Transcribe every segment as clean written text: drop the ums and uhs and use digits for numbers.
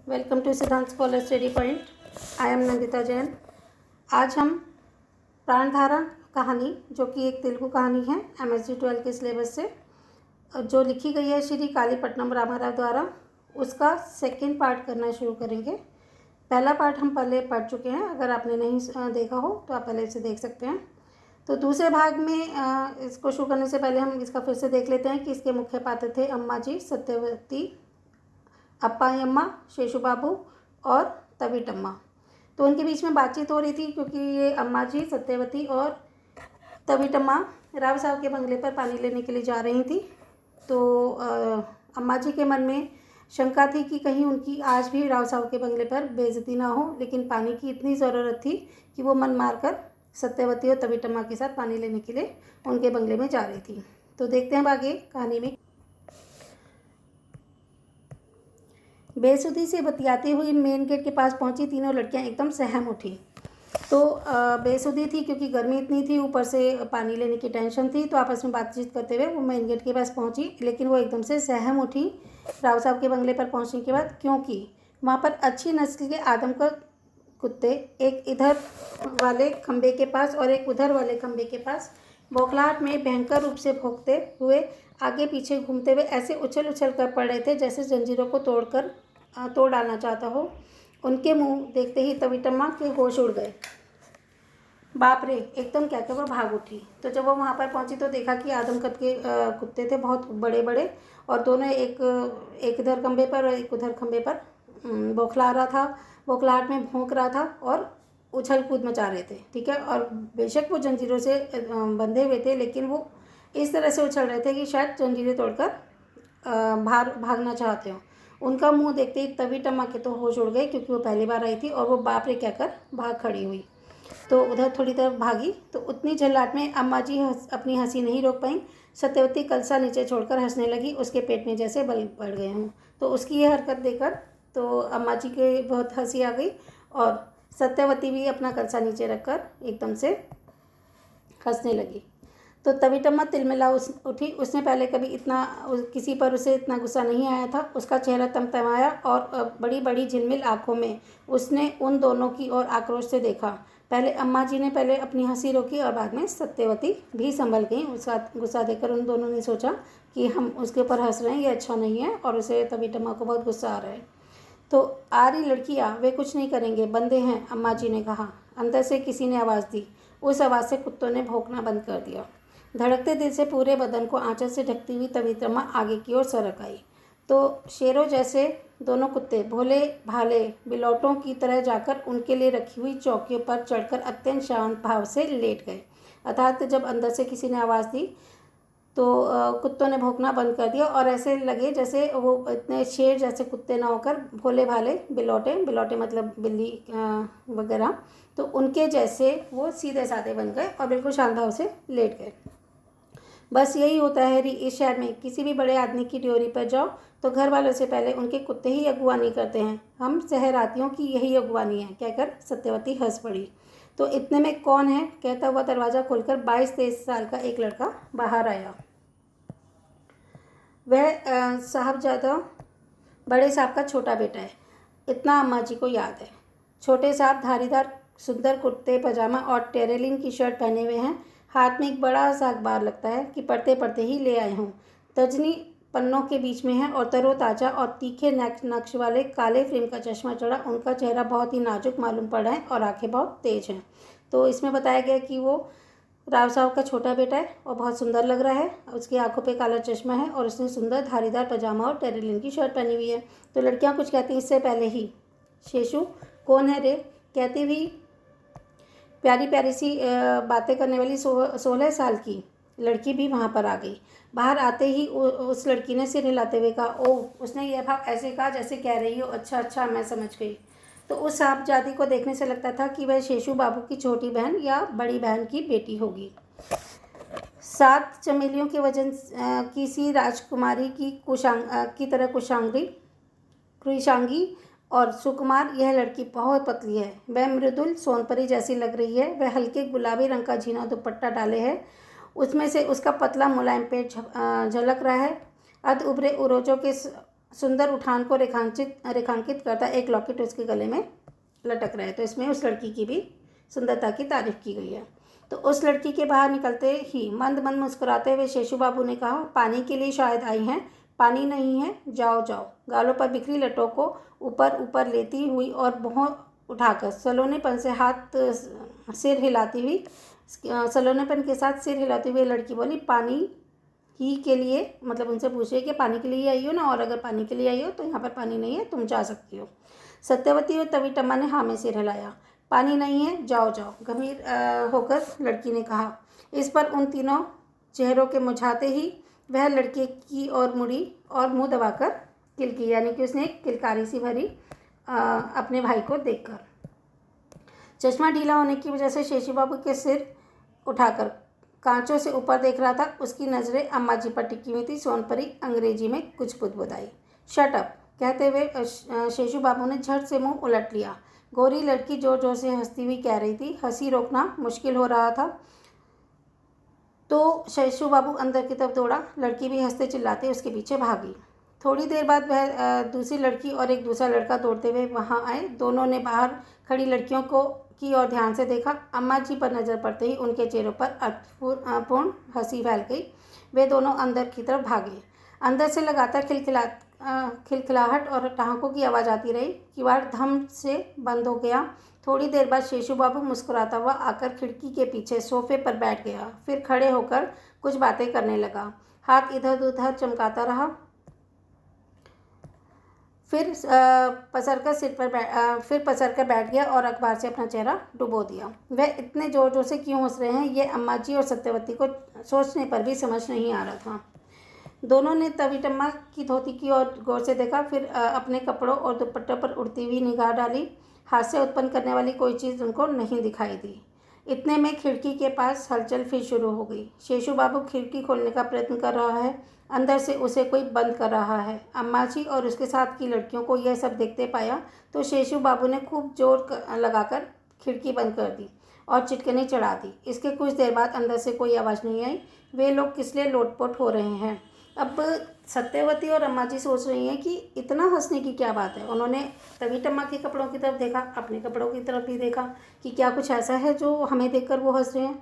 Welcome to सिद्धांत scholar study point. I am Nandita Jain. आज हम प्राणधारा कहानी, जो कि एक तेलुगु कहानी है MSc 12 के सिलेबस से, जो लिखी गई है श्री कालीपट्टनम रामाराव द्वारा, उसका सेकेंड पार्ट करना शुरू करेंगे। पहला पार्ट हम पहले पढ़ चुके हैं, अगर आपने नहीं देखा हो तो आप पहले इसे देख सकते हैं। तो दूसरे भाग में इसको शुरू करने से पहले हम इसका फिर से देख लेते हैं कि इसके मुख्य पात्र थे अम्मा जी, सत्यवती, अप्पायम्मा, शेषु बाबू और तविटम्मा। तो उनके बीच में बातचीत हो रही थी, क्योंकि ये अम्मा जी, सत्यवती और तविटम्मा राव साहब के बंगले पर पानी लेने के लिए जा रही थी। तो अम्मा जी के मन में शंका थी कि कहीं उनकी आज भी राव साहब के बंगले पर बेइज्जती ना हो, लेकिन पानी की इतनी ज़रूरत थी कि वो मन मारकर सत्यवती और तविटम्मा के साथ पानी लेने के लिए उनके बंगले में जा रही थी। तो देखते हैं आगे कहानी में। बेसुधी से बतियाती हुई मेन गेट के पास पहुंची तीनों लड़कियां एकदम सहम उठी। तो बेसुधी थी क्योंकि गर्मी इतनी थी, ऊपर से पानी लेने की टेंशन थी, तो आपस में बातचीत करते हुए वो मेन गेट के पास पहुंची। लेकिन वो एकदम से सहम उठी राव साहब के बंगले पर पहुंचने के बाद, क्योंकि वहाँ पर अच्छी नस्ल के आदमकद कुत्ते एक इधर वाले खंबे के पास और एक उधर वाले खंबे के पास बौखलाहट में भयंकर रूप से भौंकते हुए आगे पीछे घूमते हुए ऐसे उछल उछल कर पड़ रहे थे जैसे जंजीरों को तोड़ डालना चाहता हो। उनके मुंह देखते ही तविटम्मा के होश उड़ गए। बाप रे, एकदम कहकर वह भाग उठी। तो जब वो वहाँ पर पहुँची तो देखा कि आदमकद के कुत्ते थे, बहुत बड़े बड़े, और दोनों एक इधर खंबे पर और एक उधर खंबे पर बौखला रहा था, बौखलाहट में भौंक रहा था और उछल कूद मचा रहे थे। ठीक है, और बेशक वो जंजीरों से बंधे हुए थे, लेकिन वो इस तरह से उछल रहे थे कि शायद जंजीरें तोड़कर भागना चाहते हो। उनका मुंह देखते ही तविटम्मा के तो होश उड़ गए, क्योंकि वो पहली बार आई थी और वो बाप रे कहकर भाग खड़ी हुई। तो उधर थोड़ी देर भागी तो उतनी झल्लाट में अम्मा जी अपनी हंसी नहीं रोक पाई। सत्यवती कलसा नीचे छोड़कर हंसने लगी, उसके पेट में जैसे बल पड़ गए हों। तो उसकी यह हरकत देखकर तो अम्मा जी के बहुत हंसी आ गई, और सत्यवती भी अपना कलसा नीचे रखकर एकदम से हंसने लगी। तो तविटम्मा तिलमिला उठी। उसने पहले कभी किसी पर उसे इतना गुस्सा नहीं आया था। उसका चेहरा तमतमाया और बड़ी बड़ी झिलमिल आंखों में उसने उन दोनों की ओर आक्रोश से देखा। पहले अम्मा जी ने पहले अपनी हंसी रोकी और बाद में सत्यवती भी संभल गई। उसका गुस्सा देखकर उन दोनों ने सोचा कि हम उसके ऊपर हंस रहे हैं, ये अच्छा नहीं है, और उसे तविटम्मा को बहुत गुस्सा आ रहा है। तो आ रही लड़कियाँ, वे कुछ नहीं करेंगे, बंदे हैं, अम्मा जी ने कहा। अंदर से किसी ने आवाज़ दी। उस आवाज़ से कुत्तों ने भौंकना बंद कर दिया। धड़कते दिल से पूरे बदन को आंचल से ढकती हुई तविटम्मा आगे की ओर सरक आई। तो शेरों जैसे दोनों कुत्ते भोले भाले बिलौटों की तरह जाकर उनके लिए रखी हुई चौकियों पर चढ़कर अत्यंत शांत भाव से लेट गए। अर्थात जब अंदर से किसी ने आवाज़ दी तो कुत्तों ने भौंकना बंद कर दिया, और ऐसे लगे जैसे वो इतने शेर जैसे कुत्ते ना होकर भोले भाले बिलौटे मतलब बिल्ली वगैरह, तो उनके जैसे वो सीधे साधे बन गए और बिल्कुल शांत भाव से लेट गए। बस यही होता है इस शहर में। किसी भी बड़े आदमी की ड्योरी पर जाओ तो घर वालों से पहले उनके कुत्ते ही अगुवानी करते हैं। हम शहरातियों की यही अगुवानी है, कहकर सत्यवती हंस पड़ी। तो इतने में कौन है, कहता हुआ दरवाज़ा खोलकर 22-23 साल का एक लड़का बाहर आया। वह साहबजादा बड़े साहब का छोटा बेटा है, इतना अम्मा जी को याद है। छोटे साहब धारीदार सुंदर कुर्ते पजामा और टेरेलिन की शर्ट पहने हुए हैं। हाथ में एक बड़ा सा अखबार, लगता है कि पढ़ते पढ़ते ही ले आए हों। तजनी पन्नों के बीच में है और तरोताज़ा और तीखे नक्श वाले काले फ्रेम का चश्मा चढ़ा। उनका चेहरा बहुत ही नाजुक मालूम पड़ रहा है और आंखें बहुत तेज हैं। तो इसमें बताया गया कि वो राव साहब का छोटा बेटा है और बहुत सुंदर लग रहा है। उसकी आंखों पे काला चश्मा है और उसने सुंदर धारीदार पजामा और टेरेलिन की शर्ट पहनी हुई है। तो लड़कियां कुछ कहती हैं इससे पहले ही, शेषु कौन है रे, कहती हुई प्यारी प्यारी सी बातें करने वाली 16 साल की लड़की भी वहाँ पर आ गई। बाहर आते ही उस लड़की ने सिर हिलाते हुए कहा, ओह। उसने यह भाव ऐसे कहा जैसे कह रही हो, अच्छा अच्छा मैं समझ गई। तो उस साहबजादी को देखने से लगता था कि वह शेषु बाबू की छोटी बहन या बड़ी बहन की बेटी होगी। 7 चमेलियों के वजन की सी राजकुमारी की तरह कृशांगी और सुकुमार यह लड़की बहुत पतली है। वह मृदुल सोनपरी जैसी लग रही है। वह हल्के गुलाबी रंग का झीना दुपट्टा डाले है, उसमें से उसका पतला मुलायम पेट झलक रहा है। अध उभरे उरोजों के सुंदर उठान को रेखांकित करता एक लॉकेट उसके गले में लटक रहा है। तो इसमें उस लड़की की भी सुंदरता की तारीफ की गई है। तो उस लड़की के बाहर निकलते ही मंद मंद मुस्कुराते हुए शेषू बाबू ने कहा, पानी के लिए शायद आई हैं, पानी नहीं है, जाओ जाओ। गालों पर बिखरी लटों को ऊपर ऊपर लेती हुई और भौं उठाकर सलोनेपन से सिर हिलाती हुई सलोनेपन के साथ सिर हिलाती हुई लड़की बोली, पानी ही के लिए, मतलब उनसे पूछे कि पानी के लिए आई हो ना, और अगर पानी के लिए आई हो तो यहाँ पर पानी नहीं है, तुम जा सकती हो। सत्यवती और तवीटम्मा ने हाँ में सिर हिलाया। पानी नहीं है, जाओ जाओ, गंभीर होकर लड़की ने कहा। इस पर उन तीनों चेहरों के मुझाते ही वह लड़के की ओर मुड़ी और मुंह दबाकर किलकी, यानी कि उसने एक किलकारी सी भरी अपने भाई को देखकर। चश्मा ढीला होने की वजह से शेषू बाबू के सिर उठाकर कांचों से ऊपर देख रहा था। उसकी नज़रें अम्मा जी पर टिकी हुई थी। सोनपरी अंग्रेजी में कुछ बुदबुदाई। शट अप कहते हुए शेषू बाबू ने झट से मुंह उलट लिया। गोरी लड़की जोर जोर से हंसती हुई कह रही थी। हंसी रोकना मुश्किल हो रहा था तो शेषू बाबू अंदर की तरफ दौड़ा। लड़की भी हंसते चिल्लाते उसके पीछे भागी। थोड़ी देर बाद वह दूसरी लड़की और एक दूसरा लड़का दौड़ते हुए वहां आए। दोनों ने बाहर खड़ी लड़कियों की ओर ध्यान से देखा। अम्मा जी पर नज़र पड़ते ही उनके चेहरों पर अर्थपूर्ण हंसी फैल गई। वे दोनों अंदर की तरफ भागे। अंदर से लगातार खिलखिलाहट और टाँकों की आवाज़ आती रही। किवाड़ धम से बंद हो गया। थोड़ी देर बाद शेषू बाबू मुस्कुराता हुआ आकर खिड़की के पीछे सोफे पर बैठ गया। फिर खड़े होकर कुछ बातें करने लगा। हाथ इधर उधर चमकाता रहा। फिर पसर कर बैठ गया और अखबार से अपना चेहरा डुबो दिया। वह इतने ज़ोर ज़ोर से क्यों हंस रहे हैं, ये अम्मा जी और सत्यवती को सोचने पर भी समझ नहीं आ रहा था। दोनों ने तवीटम्मा की धोती की ओर गौर से देखा। फिर अपने कपड़ों और दुपट्टों पर उड़ती हुई निगाह डाली। हास्य उत्पन्न करने वाली कोई चीज़ उनको नहीं दिखाई दी। इतने में खिड़की के पास हलचल फिर शुरू हो गई। शेषू बाबू खिड़की खोलने का प्रयत्न कर रहा है। अंदर से उसे कोई बंद कर रहा है। अम्मा जी और उसके साथ की लड़कियों को यह सब देखते पाया तो शेषू बाबू ने खूब जोर लगाकर खिड़की बंद कर दी और चिटकनी चढ़ा दी। इसके कुछ देर बाद अंदर से कोई आवाज़ नहीं आई। वे लोग किस लिए लोटपोट हो रहे हैं। अब सत्यवती और अम्मा जी सोच रही हैं कि इतना हंसने की क्या बात है। उन्होंने तवीटम्मा के कपड़ों की तरफ देखा, अपने कपड़ों की तरफ भी देखा कि क्या कुछ ऐसा है जो हमें देखकर वो हंस रहे हैं,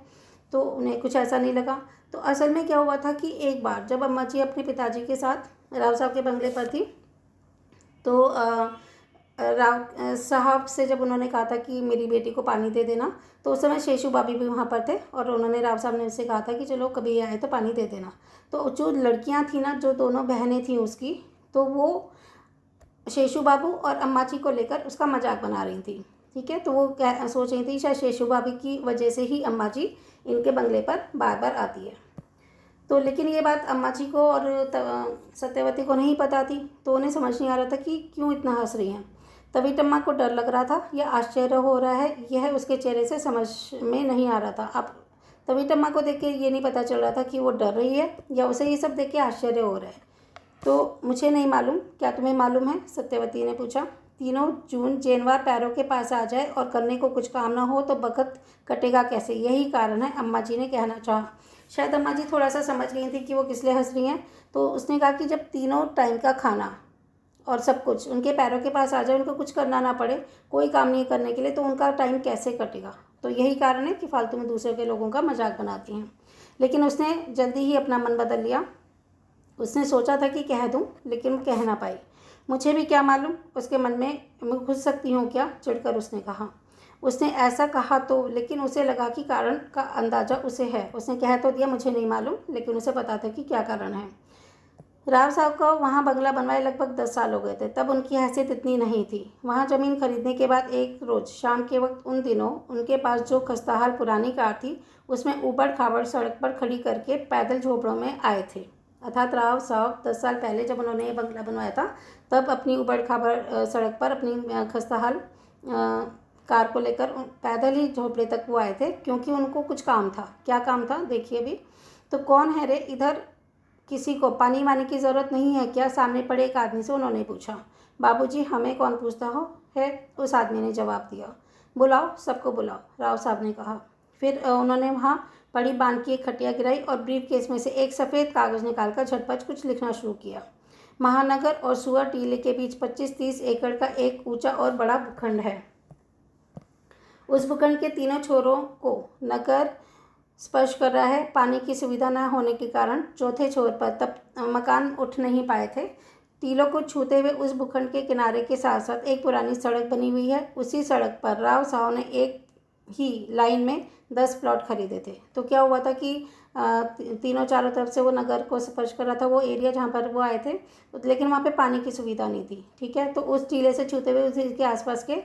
तो उन्हें कुछ ऐसा नहीं लगा। तो असल में क्या हुआ था कि एक बार जब अम्मा जी अपने पिताजी के साथ राव साहब के बंगले पर थी तो राव साहब से जब उन्होंने कहा था कि मेरी बेटी को पानी दे देना, तो उस समय शेषू बाबी भी वहाँ पर थे और उन्होंने राव साहब ने उससे कहा था कि चलो कभी आए तो पानी दे देना। तो जो लड़कियाँ थी ना, जो दोनों बहनें थीं उसकी, तो वो शेषू बाबू और अम्मा जी को लेकर उसका मजाक बना रही थी। ठीक है, तो वो सोच रही थी शायद शेषू बाबी की वजह से ही अम्मा जी इनके बंगले पर बार बार आती है। तो लेकिन ये बात अम्मा जी को और सत्यवती को नहीं पता थी। तो उन्हें समझ नहीं आ रहा था कि क्यों इतना हंस रही हैं। तवीटम्मा को डर लग रहा था या आश्चर्य हो रहा है, यह उसके चेहरे से समझ में नहीं आ रहा था। अब तवीटम्मा को देख के ये नहीं पता चल रहा था कि वो डर रही है या उसे ये सब देख के आश्चर्य हो रहा है। तो मुझे नहीं मालूम, क्या तुम्हें मालूम है, सत्यवती ने पूछा। 3 जून जेनवार पैरों के पास आ जाए और करने को कुछ काम ना हो तो वक़्त कटेगा कैसे, यही कारण है, अम्मा जी ने कहना चाहा। शायद अम्मा जी थोड़ा सा समझ गई थी कि वो किस लिए हंस रही हैं। तो उसने कहा कि जब तीनों टाइम का खाना और सब कुछ उनके पैरों के पास आ जाए, उनको कुछ करना ना पड़े, कोई काम नहीं करने के लिए, तो उनका टाइम कैसे कटेगा। तो यही कारण है कि फालतू में दूसरे के लोगों का मजाक बनाती हैं। लेकिन उसने जल्दी ही अपना मन बदल लिया। उसने सोचा था कि कह दूं, लेकिन कह ना पाई। मुझे भी क्या मालूम, उसके मन में मैं घुस सकती हूँ क्या, चिढ़कर उसने कहा। उसने ऐसा कहा तो, लेकिन उसे लगा कि कारण का अंदाज़ा उसे है। उसने कह तो दिया मुझे नहीं मालूम, लेकिन उसे पता था कि क्या कारण है। राव साहब को वहाँ बंगला बनवाए लगभग 10 साल हो गए थे। तब उनकी हैसियत इतनी नहीं थी। वहाँ ज़मीन खरीदने के बाद एक रोज़ शाम के वक्त उन दिनों उनके पास जो खस्ताहाल पुरानी कार थी, उसमें ऊबड़ खाबड़ सड़क पर खड़ी करके पैदल झोपड़ों में आए थे। अर्थात राव साहब 10 साल पहले जब उन्होंने ये बंगला बनवाया था, तब अपनी ऊबड़ खाबड़ सड़क पर अपनी खस्ताहाल कार को लेकर पैदल ही झोपड़े तक वो आए थे, क्योंकि उनको कुछ काम था। क्या काम था देखिए अभी। तो कौन है रे इधर, किसी को पानी वानी की ज़रूरत नहीं है क्या, सामने पड़े एक आदमी से उन्होंने पूछा। बाबूजी हमें कौन पूछता हो है, उस आदमी ने जवाब दिया। बुलाओ, सबको बुलाओ, राव साहब ने कहा। फिर उन्होंने वहाँ पड़ी बांध की एक खटिया गिराई और ब्रीफ केस में से एक सफ़ेद कागज़ निकालकर झटपट कुछ लिखना शुरू किया। महानगर और सुअर टीले के बीच 25-30 एकड़ का एक ऊंचा और बड़ा भूखंड है। उस भूखंड के तीनों छोरों को नगर स्पर्श कर रहा है। पानी की सुविधा न होने के कारण चौथे छोर पर तब मकान उठ नहीं पाए थे। टीलों को छूते हुए उस भूखंड के किनारे के साथ साथ एक पुरानी सड़क बनी हुई है। उसी सड़क पर राव साहब ने एक ही लाइन में 10 प्लॉट खरीदे थे। तो क्या हुआ था कि तीनों चारों तरफ से वो नगर को स्पर्श कर रहा था, वो एरिया जहाँ पर वो आए थे, लेकिन वहाँ पे पानी की सुविधा नहीं थी। ठीक है, तो उस टीले से छूते हुए उसी के आसपास के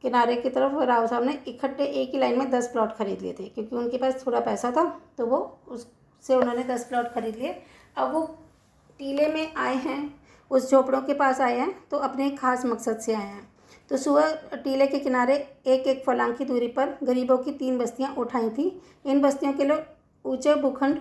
किनारे की तरफ राव साहब ने इकट्ठे एक ही लाइन में 10 प्लॉट खरीद लिए थे, क्योंकि उनके पास थोड़ा पैसा था तो वो उससे उन्होंने 10 प्लॉट खरीद लिए। अब वो टीले में आए हैं, उस झोपड़ों के पास आए हैं तो अपने एक खास मकसद से आए हैं। तो सुअर टीले के किनारे एक एक फलांग की दूरी पर गरीबों की 3 बस्तियां उठाई थी। इन बस्तियों के लोग ऊंचे भूखंड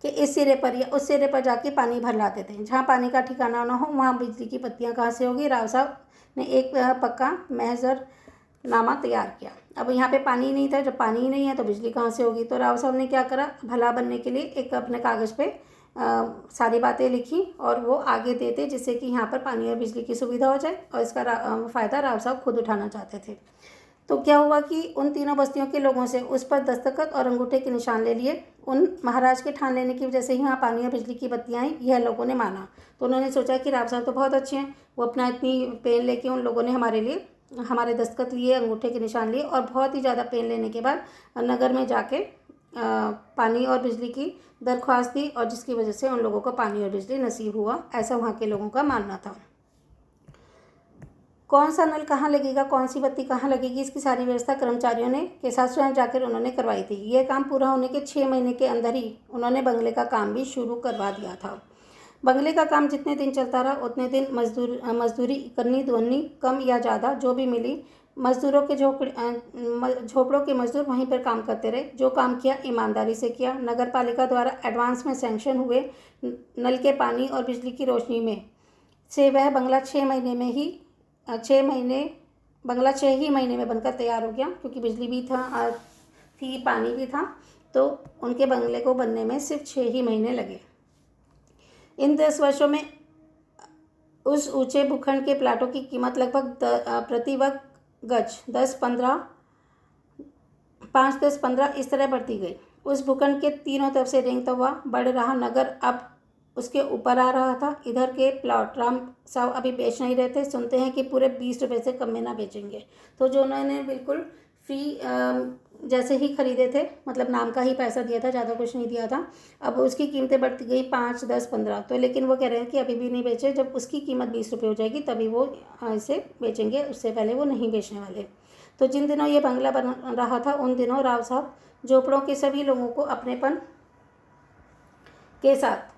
के इस सिरे पर या उस सिरे पर जाके पानी भर लाते थे। जहाँ पानी का ठिकाना ना हो वहाँ बिजली की बत्तियाँ कहाँ से होगी। राव साहब ने एक पक्का महजरनामा तैयार किया। अब यहाँ पे पानी नहीं था, जब पानी ही नहीं है तो बिजली कहाँ से होगी। तो राव साहब ने क्या करा, भला बनने के लिए एक अपने कागज़ पे सारी बातें लिखी और वो आगे देते, जिससे कि यहाँ पर पानी और बिजली की सुविधा हो जाए, और इसका फ़ायदा राव साहब खुद उठाना चाहते थे। तो क्या हुआ कि उन तीनों बस्तियों के लोगों से उस पर दस्तखत और अंगूठे के निशान ले लिए। उन महाराज के ठान लेने की वजह से ही यहाँ पानी और बिजली की बत्तियाँ आई, यह लोगों ने माना। तो उन्होंने सोचा कि राव साहब तो बहुत अच्छे हैं, वो अपना इतनी पेन लेके उन लोगों ने हमारे लिए हमारे दस्तखत लिए, अंगूठे के निशान लिए, और बहुत ही ज़्यादा पेन लेने के बाद नगर में जाके पानी और बिजली की दरख्वास्त दी, और जिसकी वजह से उन लोगों को पानी और बिजली नसीब हुआ, ऐसा वहाँ के लोगों का मानना था। कौन सा नल कहाँ लगेगा, कौन सी बत्ती कहाँ लगेगी, इसकी सारी व्यवस्था कर्मचारियों ने के साथ स्वयं जाकर उन्होंने करवाई थी। यह काम पूरा होने के 6 महीने के अंदर ही उन्होंने बंगले का काम भी शुरू करवा दिया था। बंगले का काम जितने दिन चलता रहा उतने दिन मजदूरी करनी धोनी कम या ज़्यादा जो भी मिली, मजदूरों के झोपड़ों के मजदूर वहीं पर काम करते रहे। जो काम किया ईमानदारी से किया। नगर पालिका द्वारा एडवांस में सैंक्शन हुए नल के पानी और बिजली की रोशनी में से वह बंगला 6 महीने में ही 6 ही महीने में बनकर तैयार हो गया, क्योंकि बिजली भी थी, पानी भी था, तो उनके बंगले को बनने में सिर्फ 6 ही महीने लगे। इन 10 वर्षों में उस ऊंचे भूखंड के प्लाटों की कीमत लगभग प्रति वर्ग गज 5-10-15 इस तरह बढ़ती गई। उस भूखंड के तीनों तरफ से रेंगता हुआ बढ़ रहा नगर अब उसके ऊपर आ रहा था। इधर के प्लॉट राम साहब अभी बेच नहीं रहे थे। सुनते हैं कि पूरे 20 रुपये से कम में ना बेचेंगे। तो जो उन्होंने बिल्कुल फ्री जैसे ही खरीदे थे, मतलब नाम का ही पैसा दिया था, ज़्यादा कुछ नहीं दिया था, अब उसकी कीमतें बढ़ती गई 5, 10, 15। तो लेकिन वो कह रहे हैं कि अभी भी नहीं बेचे, जब उसकी कीमत 20 रुपये हो जाएगी तभी वो इसे बेचेंगे, उससे पहले वो नहीं बेचने वाले। तो जिन दिनों ये बंगला बन रहा था उन दिनों राव साहब झोपड़ों के सभी लोगों को अपनेपन के साथ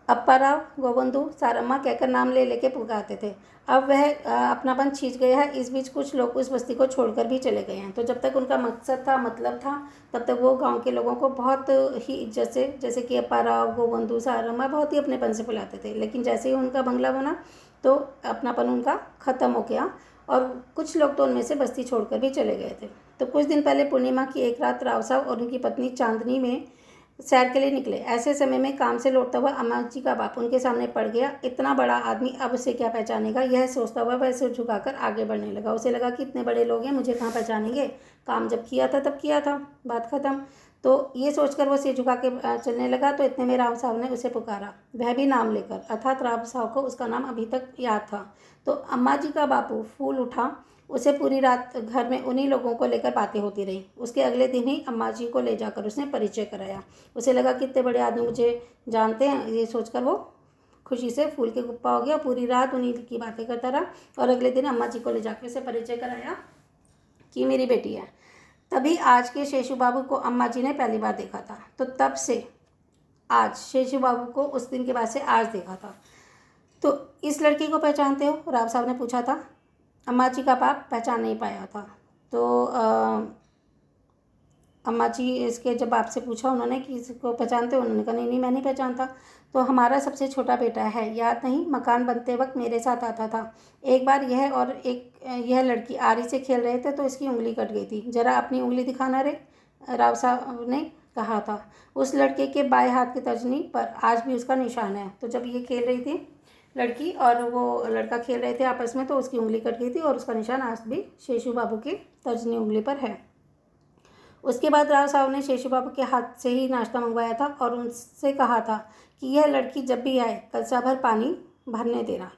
अप्पाराव, गोवंदू, सारम्मा कहकर नाम ले लेके पुकारते थे। अब वह अपनापन छींच गया है। इस बीच कुछ लोग उस बस्ती को छोड़कर भी चले गए हैं। तो जब तक उनका मकसद था, मतलब था, तब तक वो गांव के लोगों को बहुत ही इज्जत से, जैसे कि अप्पाराव, गोवंदू, सारम्मा, बहुत ही अपनेपन से बुलाते थे। लेकिन जैसे ही उनका बंगला बना तो अपनापन उनका ख़त्म हो गया, और कुछ लोग तो उनमें से बस्ती छोड़कर भी चले गए थे। तो कुछ दिन पहले पूर्णिमा की एक रात राव साहब और उनकी पत्नी चांदनी में सैर के लिए निकले। ऐसे समय में काम से लौटता हुआ अम्मा जी का बाप उनके सामने पड़ गया। इतना बड़ा आदमी अब उसे क्या पहचानेगा, यह सोचता हुआ वह सिर झुकाकर आगे बढ़ने लगा। उसे लगा कि इतने बड़े लोग हैं, मुझे कहाँ पहचानेंगे, काम जब किया था तब किया था, बात ख़त्म। तो ये सोचकर वो सिर झुका के चलने लगा। तो इतने में राव साहब ने उसे पुकारा, वह भी नाम लेकर, अर्थात राव साहब को उसका नाम अभी तक याद था। तो अम्मा जी का बापू फूल उठा। उसे पूरी रात घर में उन्हीं लोगों को लेकर बातें होती रही। उसके अगले दिन ही अम्मा जी को ले जाकर उसने परिचय कराया। उसे लगा कि इतने बड़े आदमी मुझे जानते हैं, ये सोचकर वो खुशी से फूल के गुप्पा हो गया। पूरी रात उन्हीं की बातें करता रहा, और अगले दिन अम्मा जी को ले जाकर उसे परिचय कराया कि मेरी बेटी है। तभी आज के शेषू बाबू को अम्मा जी ने पहली बार देखा था। तो तब से आज शेषू बाबू को उस दिन के बाद से आज देखा था। तो इस लड़की को पहचानते हो, राव साहब ने पूछा था। अम्मा जी का बाप पहचान नहीं पाया था। तो अम्मा जी इसके जब बाप से पूछा उन्होंने कि इसको पहचानते हो, उन्होंने कहा नहीं नहीं मैं नहीं पहचानता। तो हमारा सबसे छोटा बेटा है, याद नहीं, मकान बनते वक्त मेरे साथ आता था। एक बार यह लड़की आरी से खेल रहे थे तो इसकी उंगली कट गई थी। ज़रा अपनी उंगली दिखाना रे, राव साहब ने कहा था। उस लड़के के बाएं हाथ की तर्जनी पर आज भी उसका निशान है। तो जब ये खेल रही थी लड़की और वो लड़का खेल रहे थे आपस में, तो उसकी उंगली कट गई थी और उसका निशान आज भी शेषू बाबू की तर्जनी उंगली पर है। उसके बाद राव साहब ने शेषू बाबू के हाथ से ही नाश्ता मंगवाया था और उनसे कहा था कि यह लड़की जब भी आए कलसा भर पानी भरने देना।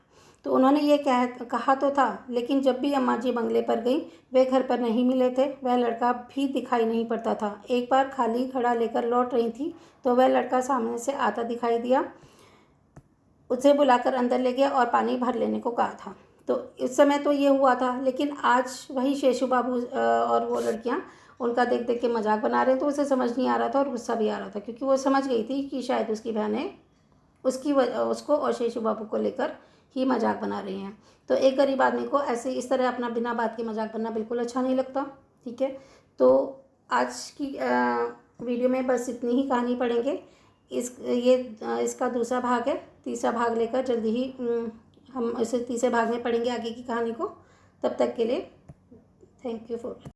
तो उन्होंने ये कहा तो था, लेकिन जब भी अम्मा जी बंगले पर गई वे घर पर नहीं मिले थे। वह लड़का भी दिखाई नहीं पड़ता था। एक बार खाली घड़ा लेकर लौट रही थी तो वह लड़का सामने से आता दिखाई दिया। उसे बुलाकर अंदर ले गया और पानी भर लेने को कहा था। तो इस समय तो ये हुआ था, लेकिन आज वही शेषू बाबू और वो लड़कियां उनका देख देख के मजाक बना रहे हैं। तो उसे समझ नहीं आ रहा था और गुस्सा भी आ रहा था, क्योंकि वो समझ गई थी कि शायद उसकी बहनें उसको और शेषू बाबू को लेकर ही मजाक बना रही हैं। तो एक गरीब आदमी को ऐसे इस तरह अपना बिना बात के मजाक करना बिल्कुल अच्छा नहीं लगता। ठीक है, तो आज की वीडियो में बस इतनी ही कहानी पढ़ेंगे। इसका दूसरा भाग है। तीसरा भाग लेकर जल्दी ही हम इसे तीसरे भाग में पढ़ेंगे आगे की कहानी को। तब तक के लिए थैंक यू फॉर